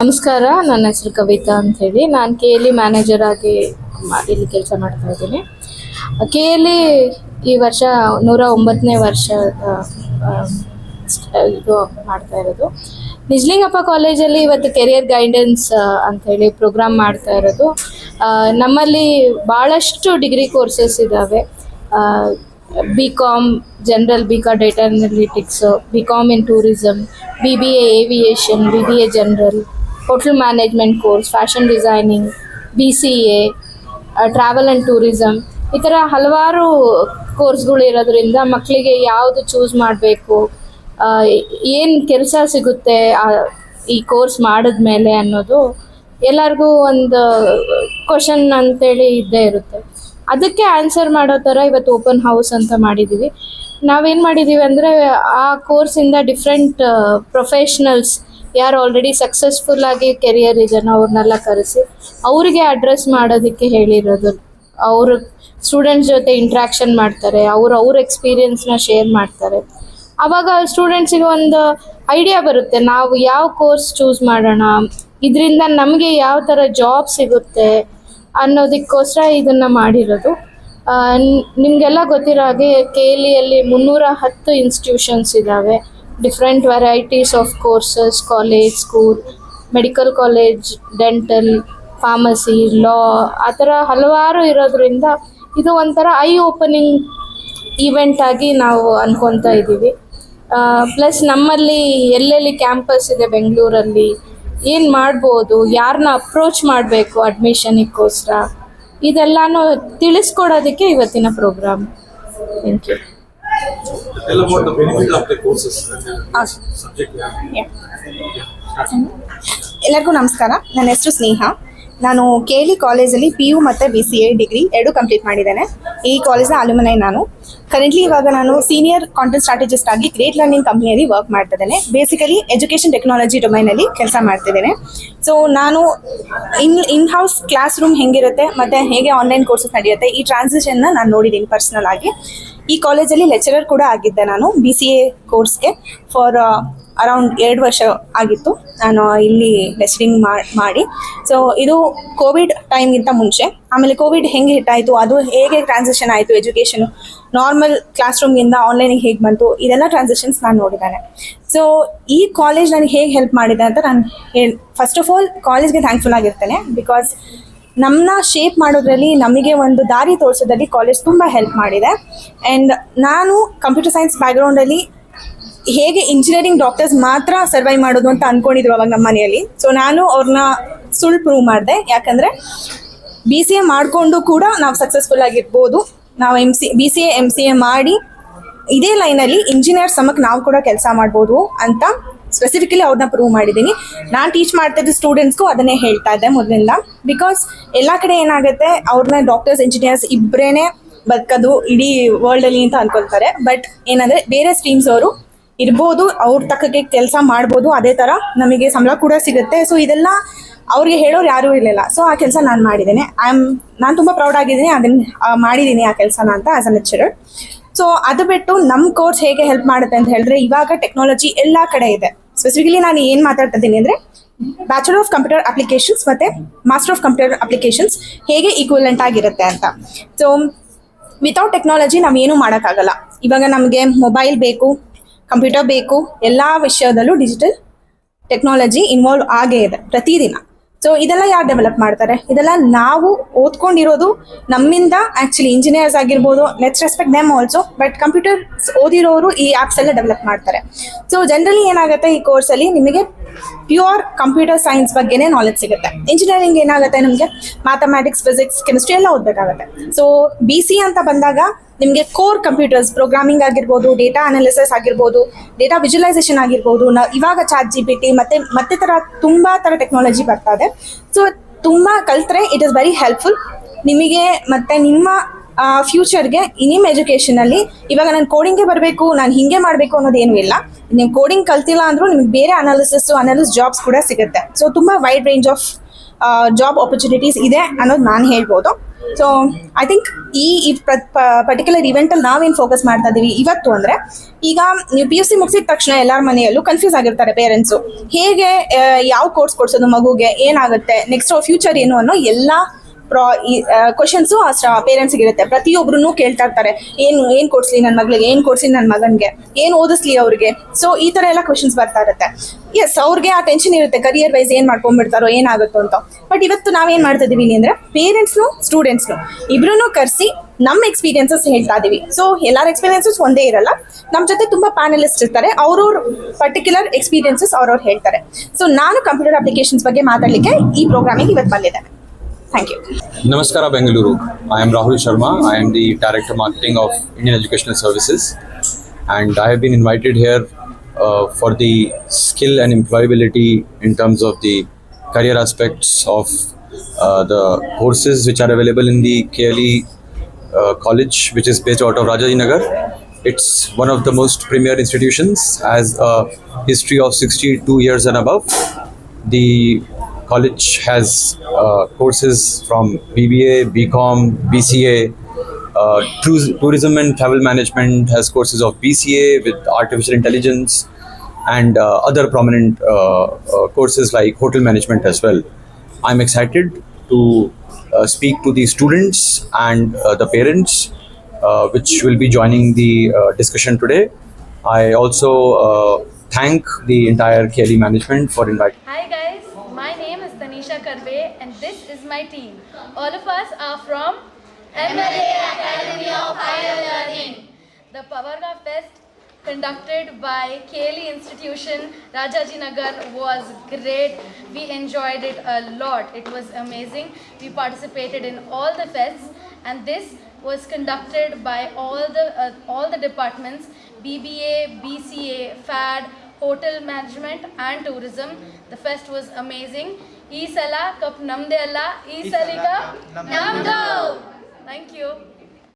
ನಮಸ್ಕಾರ, ನನ್ನ ಹೆಸರು ಕವಿತಾ ಅಂತ ಹೇಳಿ. ನಾನು KLE ಮ್ಯಾನೇಜರ್ ಆಗಿ ಇಲ್ಲಿ ಕೆಲಸ ಮಾಡ್ತಾ ಇದ್ದೀನಿ. KLE ಈ ವರ್ಷ 109ನೇ ವರ್ಷ ಇದು ಮಾಡ್ತಾ ಇರೋದು. ನಿಜಲಿಂಗಪ್ಪ ಕಾಲೇಜಲ್ಲಿ ಇವತ್ತು ಕೆರಿಯರ್ ಗೈಡೆನ್ಸ್ ಅಂತ ಹೇಳಿ ಪ್ರೋಗ್ರಾಮ್ ಮಾಡ್ತಾ ಇರೋದು. ನಮ್ಮಲ್ಲಿ ಭಾಳಷ್ಟು ಡಿಗ್ರಿ ಕೋರ್ಸಸ್ ಇದ್ದಾವೆ. BCom general, BCom data analytics, BCom in tourism, BBA aviation, BBA general, hotel management course, fashion designing, BCA, travel and tourism, ಈ ಥರ ಹಲವಾರು ಕೋರ್ಸ್ಗಳು ಇರೋದ್ರಿಂದ ಮಕ್ಕಳಿಗೆ ಯಾವುದು ಚೂಸ್ ಮಾಡಬೇಕು, ಏನು ಕೆಲಸ ಸಿಗುತ್ತೆ ಈ ಕೋರ್ಸ್ ಮಾಡಿದ್ಮೇಲೆ ಅನ್ನೋದು ಎಲ್ಲರಿಗೂ ಒಂದು ಕ್ವಶನ್ ಅಂತೇಳಿ ಇದ್ದೇ ಇರುತ್ತೆ. ಅದಕ್ಕೆ ಆನ್ಸರ್ ಮಾಡೋ ಥರ ಇವತ್ತು ಓಪನ್ ಹೌಸ್ ಅಂತ ಮಾಡಿದ್ದೀವಿ. ನಾವೇನು ಮಾಡಿದ್ದೀವಿ ಅಂದರೆ, ಆ ಕೋರ್ಸಿಂದ ಡಿಫ್ರೆಂಟ್ ಪ್ರೊಫೆಷ್ನಲ್ಸ್ ಯಾರು ಆಲ್ರೆಡಿ ಸಕ್ಸಸ್ಫುಲ್ಲಾಗಿ ಕೆರಿಯರ್ ಇದನ್ನು ಅವ್ರನ್ನೆಲ್ಲ ಕರೆಸಿ ಅವರಿಗೆ ಅಡ್ರೆಸ್ ಮಾಡೋದಕ್ಕೆ ಹೇಳಿರೋದು. ಅವರು ಸ್ಟೂಡೆಂಟ್ಸ್ ಜೊತೆ ಇಂಟ್ರ್ಯಾಕ್ಷನ್ ಮಾಡ್ತಾರೆ, ಅವ್ರ ಎಕ್ಸ್ಪೀರಿಯನ್ಸ್ನ ಶೇರ್ ಮಾಡ್ತಾರೆ. ಆವಾಗ ಸ್ಟೂಡೆಂಟ್ಸಿಗೆ ಒಂದು ಐಡಿಯಾ ಬರುತ್ತೆ, ನಾವು ಯಾವ ಕೋರ್ಸ್ ಚೂಸ್ ಮಾಡೋಣ, ಇದರಿಂದ ನಮಗೆ ಯಾವ ಥರ ಜಾಬ್ ಸಿಗುತ್ತೆ ಅನ್ನೋದಕ್ಕೋಸ್ಕರ ಇದನ್ನು ಮಾಡಿರೋದು. ನಿಮಗೆಲ್ಲ ಗೊತ್ತಿರೋ ಹಾಗೆ KLEಯಲ್ಲಿ 310 ಇನ್ಸ್ಟಿಟ್ಯೂಷನ್ಸ್ ಇದ್ದಾವೆ. Different varieties of courses, college, school, medical college, dental, pharmacy, law, ಆ ಥರ ಹಲವಾರು ಇರೋದ್ರಿಂದ ಇದು ಒಂಥರ ಐ ಓಪನಿಂಗ್ ಈವೆಂಟ್ ಆಗಿ ನಾವು ಅಂದ್ಕೊತಾ ಇದ್ದೀವಿ. ಪ್ಲಸ್ ನಮ್ಮಲ್ಲಿ ಎಲ್ಲೆಲ್ಲಿ ಕ್ಯಾಂಪಸ್ ಇದೆ ಬೆಂಗಳೂರಲ್ಲಿ, ಏನು ಮಾಡ್ಬೋದು, ಯಾರನ್ನ ಅಪ್ರೋಚ್ ಮಾಡಬೇಕು ಅಡ್ಮಿಷನಿಗೋಸ್ಕರ, ಇದೆಲ್ಲನೂ ತಿಳಿಸ್ಕೊಡೋದಕ್ಕೆ ಇವತ್ತಿನ ಪ್ರೋಗ್ರಾಮ್. Thank you. ಎಲ್ಲರಿಗೂ ನಮಸ್ಕಾರ. ನನ್ನ ಹೆಸರು ಸ್ನೇಹ. ನಾನು KLE ಕಾಲೇಜಲ್ಲಿ PU ಮತ್ತು BCA ಡಿಗ್ರಿ 2 ಕಂಪ್ಲೀಟ್ ಮಾಡಿದ್ದೇನೆ. ಈ ಕಾಲೇಜ್ನ ಅಲ್ಯುಮಿನೈ ನಾನು. ಕರೆಂಟ್ಲಿ ಇವಾಗ ನಾನು ಸೀನಿಯರ್ ಕಾಂಟೆಂಟ್ ಸ್ಟ್ರಾಟಜಿಸ್ಟ್ ಆಗಿ ಗ್ರೇಟ್ ಲರ್ನಿಂಗ್ ಕಂಪ್ನಿಯಲ್ಲಿ ವರ್ಕ್ ಮಾಡ್ತಿದ್ದೇನೆ. ಬೇಸಿಕಲಿ ಎಜುಕೇಷನ್ ಟೆಕ್ನಾಲಜಿ ಡೊಮೈನಲ್ಲಿ ಕೆಲಸ ಮಾಡ್ತಿದ್ದೇನೆ. ಸೊ ನಾನು ಇನ್ ಹೌಸ್ ಕ್ಲಾಸ್ ರೂಮ್ ಹೆಂಗಿರುತ್ತೆ ಮತ್ತು ಹೇಗೆ ಆನ್ಲೈನ್ ಕೋರ್ಸಸ್ ನಡೆಯುತ್ತೆ, ಈ ಟ್ರಾನ್ಸಿಷನ್ನ ನಾನು ನೋಡಿದ್ದೀನಿ ಪರ್ಸ್ನಲ್ ಆಗಿ. ಈ ಕಾಲೇಜಲ್ಲಿ ಲೆಕ್ಚರರ್ ಕೂಡ ಆಗಿದ್ದೆ ನಾನು BCA ಕೋರ್ಸ್ಗೆ ಫಾರ್ ಅರೌಂಡ್ 2 ವರ್ಷ ಆಗಿತ್ತು ನಾನು ಇಲ್ಲಿ ಲೆಕ್ಚರಿಂಗ್ ಮಾಡಿ. ಸೊ ಇದು ಕೋವಿಡ್ ಟೈಮ್ಗಿಂತ ಮುಂಚೆ. ಆಮೇಲೆ ಕೋವಿಡ್ ಹೆಂಗೆ ಹಿಟ್ಟಾಯಿತು, ಅದು ಹೇಗೆ ಟ್ರಾನ್ಸಿಷನ್ ಆಯಿತು, ಎಜುಕೇಷನು ನಾರ್ಮಲ್ ಕ್ಲಾಸ್ ರೂಮಿಂದ ಆನ್ಲೈನಿಗೆ ಹೇಗೆ ಬಂತು, ಇದೆಲ್ಲ ಟ್ರಾನ್ಸಿಷನ್ಸ್ ನಾನು ನೋಡಿದ್ದೇನೆ. ಸೊ ಈ ಕಾಲೇಜ್ ನನಗೆ ಹೇಗೆ ಹೆಲ್ಪ್ ಮಾಡಿದೆ ಅಂತ ನಾನು ಫಸ್ಟ್ ಆಫ್ ಆಲ್ ಕಾಲೇಜ್ಗೆ ಥ್ಯಾಂಕ್ಫುಲ್ ಆಗಿರ್ತೇನೆ. ಬಿಕಾಸ್ ನಮ್ಮನ್ನ ಶೇಪ್ ಮಾಡೋದ್ರಲ್ಲಿ, ನಮಗೆ ಒಂದು ದಾರಿ ತೋರಿಸೋದ್ರಲ್ಲಿ ಕಾಲೇಜ್ ತುಂಬ ಹೆಲ್ಪ್ ಮಾಡಿದೆ. ಆ್ಯಂಡ್ ನಾನು ಕಂಪ್ಯೂಟರ್ ಸೈನ್ಸ್ ಬ್ಯಾಕ್ಗ್ರೌಂಡಲ್ಲಿ ಹೇಗೆ ಇಂಜಿನಿಯರಿಂಗ್ ಡಾಕ್ಟರ್ಸ್ ಮಾತ್ರ ಸರ್ವೈವ್ ಮಾಡೋದು ಅಂತ ಅಂದ್ಕೊಂಡಿದ್ರು ಅವಾಗ ನಮ್ಮ ಮನೆಯಲ್ಲಿ. ಸೊ ನಾನು ಅವ್ರನ್ನ ಸುಳ್ಳು ಪ್ರೂವ್ ಮಾಡಿದೆ. ಯಾಕಂದರೆ BCA ಮಾಡಿಕೊಂಡು ಕೂಡ ನಾವು ಸಕ್ಸಸ್ಫುಲ್ ಆಗಿರ್ಬೋದು, ನಾವು BCA MCA ಮಾಡಿ ಇದೇ ಲೈನಲ್ಲಿ ಇಂಜಿನಿಯರ್ ಸಮಕ್ಕೆ ನಾವು ಕೂಡ ಕೆಲಸ ಮಾಡ್ಬೋದು ಅಂತ ಸ್ಪೆಸಿಫಿಕಲಿ ಅವ್ರನ್ನ ಪ್ರೂವ್ ಮಾಡಿದ್ದೀನಿ. ನಾನು ಟೀಚ್ ಮಾಡ್ತಿದ್ದ ಸ್ಟೂಡೆಂಟ್ಸ್ಗೂ ಅದನ್ನೇ ಹೇಳ್ತಾ ಇದ್ದೆ ಮೊದಲಿಂದ. ಬಿಕಾಸ್ ಎಲ್ಲ ಕಡೆ ಏನಾಗುತ್ತೆ, ಅವ್ರನ್ನ ಡಾಕ್ಟರ್ಸ್, ಇಂಜಿನಿಯರ್ಸ್ ಇಬ್ಬರೇ ಬದುಕೋದು ಇಡೀ ವರ್ಲ್ಡಲ್ಲಿ ಅಂತ ಅಂದ್ಕೊಳ್ತಾರೆ. ಬಟ್ ಏನಂದರೆ ಬೇರೆ ಸ್ಟ್ರೀಮ್ಸ್ ಅವರು ಇರ್ಬೋದು, ಅವ್ರ ತಕ್ಕಗೆ ಕೆಲಸ ಮಾಡ್ಬೋದು, ಅದೇ ಥರ ನಮಗೆ ಸಂಬಳ ಕೂಡ ಸಿಗುತ್ತೆ. ಸೊ ಇದೆಲ್ಲ ಅವ್ರಿಗೆ ಹೇಳೋರು ಯಾರೂ ಇರಲಿಲ್ಲ. ಸೊ ಆ ಕೆಲಸ ನಾನು ಮಾಡಿದ್ದೇನೆ. ನಾನು ತುಂಬ ಪ್ರೌಡ್ ಆಗಿದ್ದೀನಿ, ಅದನ್ನು ಮಾಡಿದ್ದೀನಿ ಆ ಕೆಲಸನ ಅಂತ ಆ್ಯಸ್ ಅ ಲೆಕ್ಚರರ್. ಸೊ ಅದು ಬಿಟ್ಟು ನಮ್ಮ ಕೋರ್ಸ್ ಹೇಗೆ ಹೆಲ್ಪ್ ಮಾಡುತ್ತೆ ಅಂತ ಹೇಳಿದ್ರೆ, ಇವಾಗ ಟೆಕ್ನಾಲಜಿ ಎಲ್ಲ ಕಡೆ ಇದೆ. ಸ್ಪೆಸಿಫಿಕಲಿ ನಾನು ಏನು ಮಾತಾಡ್ತಿದ್ದೀನಿ ಅಂದರೆ, ಬ್ಯಾಚುಲರ್ ಆಫ್ ಕಂಪ್ಯೂಟರ್ ಅಪ್ಲಿಕೇಶನ್ಸ್ ಮತ್ತು ಮಾಸ್ಟರ್ ಆಫ್ ಕಂಪ್ಯೂಟರ್ ಅಪ್ಲಿಕೇಶನ್ಸ್ ಹೇಗೆ ಈಕ್ವಲೆಂಟ್ ಆಗಿರುತ್ತೆ ಅಂತ. ಸೊ ವಿತೌಟ್ ಟೆಕ್ನಾಲಜಿ ನಾವೇನೂ ಮಾಡೋಕ್ಕಾಗಲ್ಲ. ಇವಾಗ ನಮಗೆ ಮೊಬೈಲ್ ಬೇಕು, ಕಂಪ್ಯೂಟರ್ ಬೇಕು, ಎಲ್ಲ ವಿಷಯದಲ್ಲೂ ಡಿಜಿಟಲ್ ಟೆಕ್ನಾಲಜಿ ಇನ್ವಾಲ್ವ್ ಆಗೇ ಇದೆ ಪ್ರತಿದಿನ. ಸೊ ಇದೆಲ್ಲ ಯಾರು ಡೆವಲಪ್ ಮಾಡ್ತಾರೆ? ಇದೆಲ್ಲ ನಾವು ಓದ್ಕೊಂಡಿರೋದು ನಮ್ಮಿಂದ. ಆ್ಯಕ್ಚುಲಿ ಇಂಜಿನಿಯರ್ಸ್ ಆಗಿರ್ಬೋದು, let's respect them also. But computers ಓದಿರೋರು ಈ ಆ್ಯಪ್ಸ್ ಎಲ್ಲ ಡೆವಲಪ್ ಮಾಡ್ತಾರೆ. ಸೊ ಜನರಲಿ ಏನಾಗುತ್ತೆ, ಈ ಕೋರ್ಸಲ್ಲಿ ನಿಮಗೆ ಪ್ಯೂರ್ ಕಂಪ್ಯೂಟರ್ ಸೈನ್ಸ್ ಬಗ್ಗೆನೇ ನಾಲೆಜ್ ಸಿಗುತ್ತೆ. ಇಂಜಿನಿಯರಿಂಗ್ ಏನಾಗುತ್ತೆ, ನಮಗೆ ಮ್ಯಾಥಮ್ಯಾಟಿಕ್ಸ್, ಫಿಸಿಕ್ಸ್, ಕೆಮಿಸ್ಟ್ರಿ ಎಲ್ಲ ಓದಬೇಕಾಗುತ್ತೆ. ಸೊ BCA ಅಂತ ಬಂದಾಗ ನಿಮಗೆ ಕೋರ್ ಕಂಪ್ಯೂಟರ್ಸ್, ಪ್ರೋಗ್ರಾಮಿಂಗ್ ಆಗಿರ್ಬೋದು, ಡೇಟಾ ಅನಾಲಿಸಿಸ್ ಆಗಿರ್ಬೋದು, ಡೇಟಾ ವಿಜುವಲೈಸೇಷನ್ ಆಗಿರ್ಬೋದು, ಇವಾಗ ChatGPT ಮತ್ತೆ ಥರ ತುಂಬ ಥರ ಟೆಕ್ನಾಲಜಿ ಬರ್ತಾ ಇದೆ. ಸೊ ತುಂಬ ಕಲ್ತ್ರೆ ಇಟ್ ಇಸ್ ವೆರಿ ಹೆಲ್ಪ್ಫುಲ್ ನಿಮಗೆ ಮತ್ತು ನಿಮ್ಮ ಫ್ಯೂಚರ್ಗೆ. ನಿಮ್ಮ ಎಜುಕೇಷನಲ್ಲಿ ಇವಾಗ ನಾನು ಕೋಡಿಂಗೇ ಬರಬೇಕು, ನಾನು ಹೀಗೆ ಮಾಡಬೇಕು ಅನ್ನೋದೇನೂ ಇಲ್ಲ. ನೀವು ಕೋಡಿಂಗ್ ಕಲ್ತಿಲ್ಲ ಅಂದರೂ ನಿಮ್ಗೆ ಬೇರೆ ಅನಾಲಿಸಿಸ್ ಜಾಬ್ಸ್ ಕೂಡ ಸಿಗುತ್ತೆ. ಸೊ ತುಂಬ wide range of job opportunities ಇದೆ ಅನ್ನೋದು ನಾನು ಹೇಳ್ಬೋದು. ಸೊ ಐ ಥಿಂಕ್ ಈ ಪರ್ಟಿಕ್ಯುಲರ್ ಇವೆಂಟಲ್ಲಿ ನಾವೇನು ಫೋಕಸ್ ಮಾಡ್ತಾ ಇದ್ದೀವಿ ಇವತ್ತು ಅಂದರೆ, ಈಗ ನೀವು PUC ಮುಗಿಸಿದ ತಕ್ಷಣ ಎಲ್ಲರ ಮನೆಯಲ್ಲೂ ಕನ್ಫ್ಯೂಸ್ ಆಗಿರ್ತಾರೆ ಪೇರೆಂಟ್ಸು. ಹೇಗೆ ಯಾವ ಕೋರ್ಸ್ ಕೊಡ್ಸೋದು ಮಗುಗೆ, ಏನಾಗುತ್ತೆ ನೆಕ್ಸ್ಟ್ ಫ್ಯೂಚರ್ ಏನು ಅನ್ನೋ ಎಲ್ಲ ಕ್ವಶನ್ಸು ಅಷ್ಟು ಪೇರೆಂಟ್ಸ್ಗೆ ಇರುತ್ತೆ. ಪ್ರತಿಯೊಬ್ಬರೂ ಕೇಳ್ತಾ ಇರ್ತಾರೆ, ಏನು ಕೊಡಿಸ್ಲಿ ನನ್ನ ಮಗಳಿಗೆ, ಏನು ಕೊಡಿಸ್ಲಿ ನನ್ನ ಮಗನಿಗೆ, ಏನು ಓದಿಸ್ಲಿ ಅವ್ರಿಗೆ. ಸೊ ಈ ಥರ ಎಲ್ಲ ಕ್ವಶನ್ಸ್ ಬರ್ತಾ ಇರುತ್ತೆ. ಎಸ್, ಅವ್ರಿಗೆ ಆ ಟೆನ್ಷನ್ ಇರುತ್ತೆ, ಕರಿಯರ್ ವೈಸ್ ಏನು ಮಾಡ್ಕೊಂಡ್ಬಿಡ್ತಾರೋ ಏನಾಗುತ್ತೋ ಅಂತ. ಬಟ್ ಇವತ್ತು ನಾವೇನು ಮಾಡ್ತಾ ಇದೀವಿ ಅಂದರೆ, ಪೇರೆಂಟ್ಸ್ನು ಸ್ಟೂಡೆಂಟ್ಸ್ನು ಇಬ್ಬರೂ ಕರೆಸಿ ನಮ್ಮ ಎಕ್ಸ್ಪೀರಿಯನ್ಸಸ್ ಹೇಳ್ತಾ ಇದೀವಿ. ಸೊ ಎಲ್ಲರ ಎಕ್ಸ್ಪೀರಿಯನ್ಸಸ್ ಒಂದೇ ಇರಲ್ಲ, ನಮ್ಮ ಜೊತೆ ತುಂಬ ಪ್ಯಾನಲಿಸ್ಟ್ ಇರ್ತಾರೆ, ಅವ್ರವ್ರ ಪರ್ಟಿಕ್ಯುಲರ್ ಎಕ್ಸ್ಪೀರಿಯನ್ಸಸ್ ಅವ್ರವ್ರು ಹೇಳ್ತಾರೆ. ಸೊ ನಾನು ಕಂಪ್ಯೂಟರ್ ಅಪ್ಲಿಕೇಶನ್ಸ್ ಬಗ್ಗೆ ಮಾತಾಡಲಿಕ್ಕೆ ಈ ಪ್ರೋಗ್ರಾಮಿಗೆ ಇವತ್ತು ಬಂದಿದ್ದೇನೆ. Thank you. Namaskara Bengaluru. I am Rahul Sharma. I am the Director Marketing of Indian Educational Services, and I have been invited here for the skill and employability in terms of the career aspects of the courses which are available in the KLE college, which is based out of Rajajinagar. It's one of the most premier institutions, has a history of 62 years and above. The college has courses from BBA, BCom, BCA. Tourism and travel management has courses of BCA with artificial intelligence, and other prominent courses like hotel management as well. I'm excited to speak to the students and the parents which will be joining the discussion today. I also thank the entire KLE management for inviting. Hi guys, my name is Tanisha Karve and this is my team. All of us are from MLA Academy of Higher Learning. The Pavarga Fest conducted by KLE Institution Rajajinagar was great. We enjoyed it a lot. It was amazing. We participated in all the fests, and this was conducted by all the departments: BBA, BCA, FAD, hotel management and tourism. The fest was amazing. Ee sala cup namde alla, ee saliga namdo. Thank you.